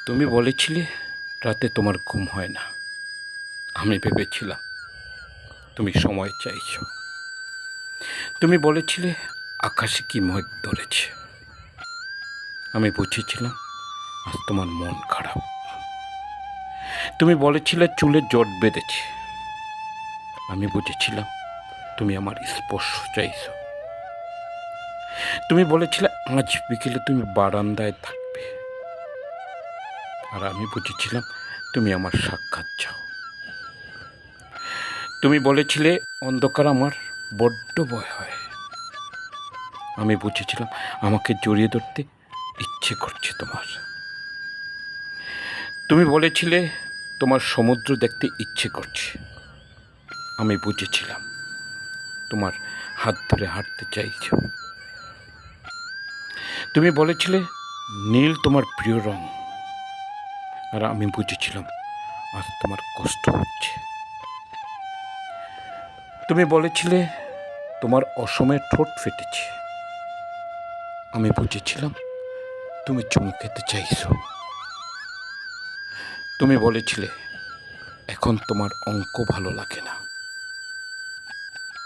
তুমি বলেছিলে রাতে তোমার ঘুম হয় না। আমি ভেবেছিলাম তুমি সময় চাইছো। তুমি বলেছিলে আকাশে কি মেঘ ধরেছে। আমি বুঝেছিলাম আজ তোমার মন খারাপ। তুমি বলেছিলে চুলে জট বেঁধেছে। আমি বুঝেছিলাম তুমি আমার স্পর্শ চাইছো। তুমি বলেছিলে আজ বিকেলে তুমি বারান্দায় থাকবে, আর আমি বুঝেছিলাম তুমি আমার সাক্ষাৎ চাও। তুমি বলেছিলে অন্ধকার আমার বড্ড ভয় হয়। আমি বুঝেছিলাম আমাকে জড়িয়ে ধরতে ইচ্ছে করছে তোমার। তুমি বলেছিলে তোমার সমুদ্র দেখতে ইচ্ছে করছে। আমি বুঝেছিলাম তোমার হাত ধরে হাঁটতে চাইছো। তুমি বলেছিলে নীল তোমার প্রিয় রং, আর আমি বুঝেছিলাম আজ তোমার কষ্ট হচ্ছে। তুমি বলেছিলে তোমার অসময়ে ঠোঁট ফেটেছে। আমি বুঝেছিলাম তুমি চুমু খেতে চাইছো। তুমি বলেছিলে এখন তোমার অঙ্ক ভালো লাগে না।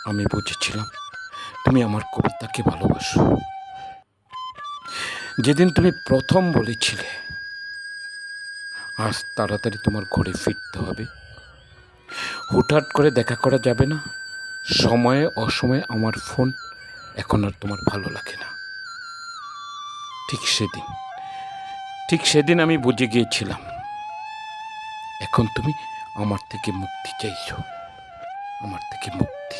আমি বুঝেছিলাম তুমি আমার কবিতাকে ভালোবাসো। যেদিন তুমি প্রথম বলেছিলে আজ তাড়াতাড়ি তোমার ঘরে ফিরতে হবে, হুটহাট করে দেখা করা যাবে না, সময়ে অসময়ে আমার ফোন এখন আর তোমার ভালো লাগে না, ঠিক সেদিন আমি বুঝে গিয়েছিলাম এখন তুমি আমার থেকে মুক্তি চাইছো। আমার থেকে মুক্তি।